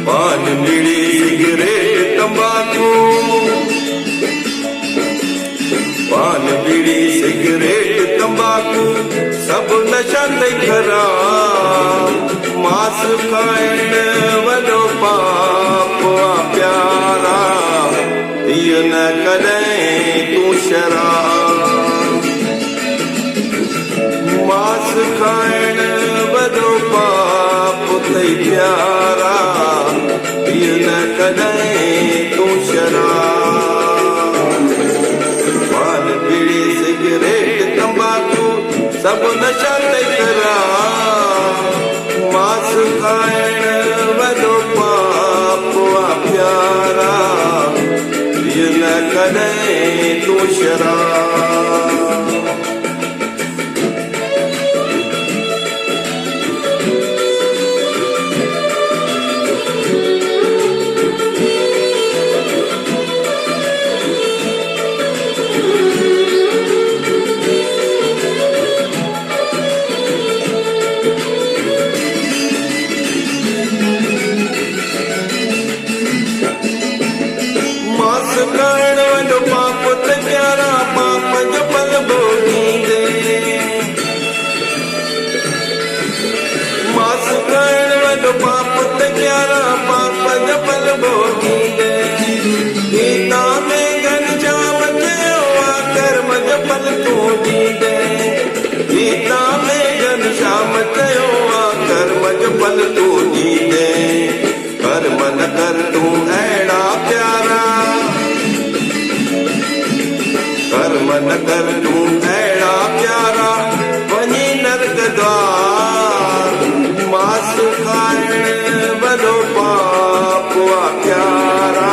पान बीड़ी cigarette तंबाकू, पान बीड़ी cigarette तंबाकू सब नशा ते खरा। मांस खाइण वॾो पाप आ प्यारा, इहो न कॾहिं तूं शराब। मांस खाइण वॾो पाप अथई प्यारा, इहो न कॾहिं तूं शराब। पान बीड़ी सिगरेट तंबाकू सब नशा ते खरा। मांस खाइण वॾो पाप आ प्यारा, इहो न कॾहिं तूं शराब। खाइण वॾो पाप त प्यारा, पाप जो फल भोगींदे। मांस खाइण वॾो पाप त प्यारा, पाप जो फल भोगींदे। गीता में घनश्याम चयो आ, कर्म जो फल तूं ॾींदे। गीता में घनश्याम चयो आ, कर्म जो फल तूं ॾींदे। कर्म न कर तूं अहिड़ा प्यारा, कर्म न कर तूं अहिड़ा प्यारा, वञी नरक द्वार। मांस खाइण वॾो पाप आ प्यारा,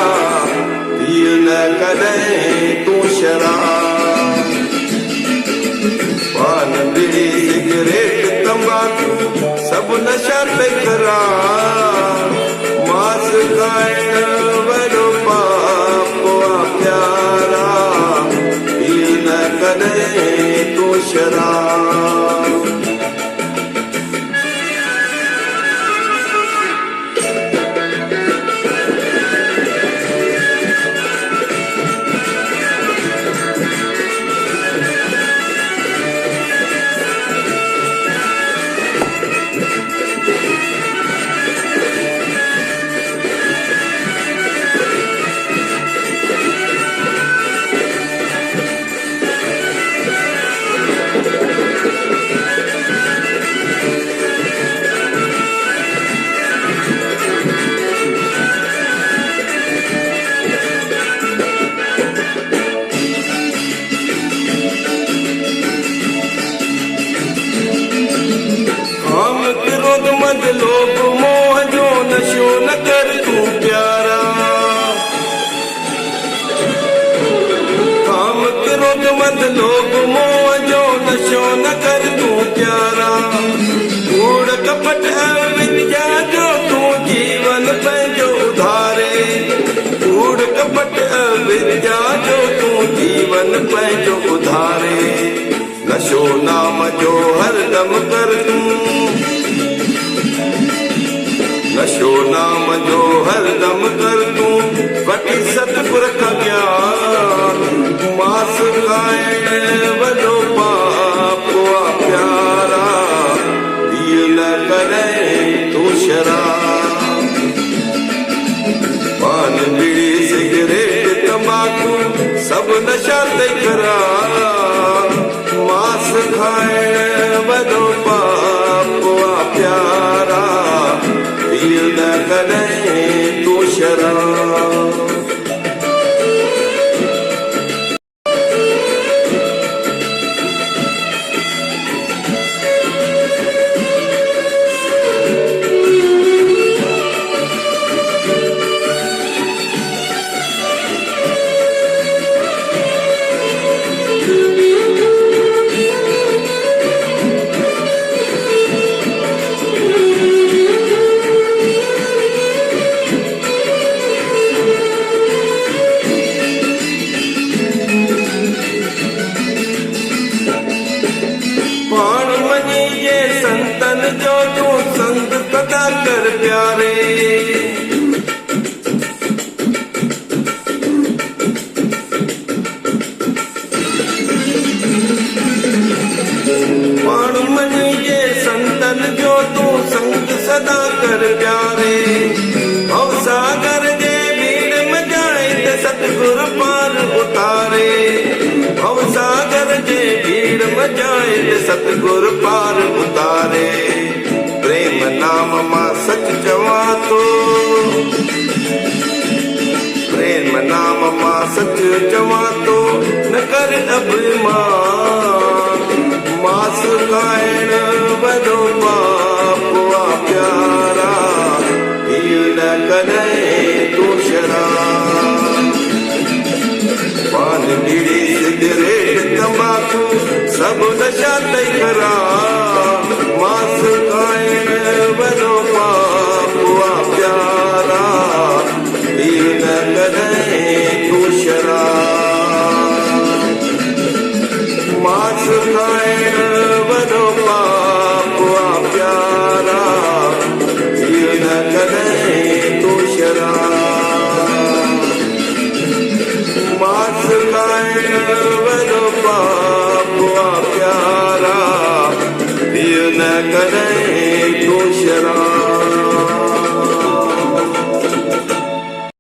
इहो न कॾहिं तूं शराब। पान बीड़ी सिगरेट तंबाकू सब नशा ते खरा। मांस खाइण वॾो पाप आ प्यारा, इहो न कॾहिं तूं शराब। मद लोभ मोह जो नशो न कर तूं प्यारा। काम क्रोध मद लोभ मोह जो नशो न कर तूं प्यारा। कूड़ कपट विद्या जो तूं जीवन पंहिंजो उधारे। कूड़ कपट विद्या जो तूं जीवन पंहिंजो उधारे। नशो नाम जो हरदम कर तूं, नशो नाम जो हरदम कर तूं, वठी सतपुर खां ज्ञान। मांस खाइण वॾो पाप आ प्यारा, इहो न कॾहिं तूं शराब। पान बीड़ी सिगरेट तंबाकू सब नशा ते खरा। मांस खाइण वॾो पाप आ प्यारा, इहो न कॾहिं तूं शराब। सागर प्यारे भव सागर जे भीड़ में जाए त सतगुर पार उतारे भव सागर जे भीड़ में जाए त सतगुर पार उतारे प्रेम नाम मां सच चवा तो प्रेम नाम मां सच चवा तो न कर अभिमान मास खाइण वॾो पाप आ प्यारा पीउ न कॾहिं तूं शराब पान बीड़ी सिगरेट तंबाकू सभु नशा तई करा मास खाइण वॾो पाप आ प्यारा पीउ न कॾहिं तूं शराब मास खाइण वॾो पाप आ प्यारा पीउ न कॾहिं तूं शराब मास खाइण वॾो पाप आ प्यारा पीउ न कॾहिं तूं शराब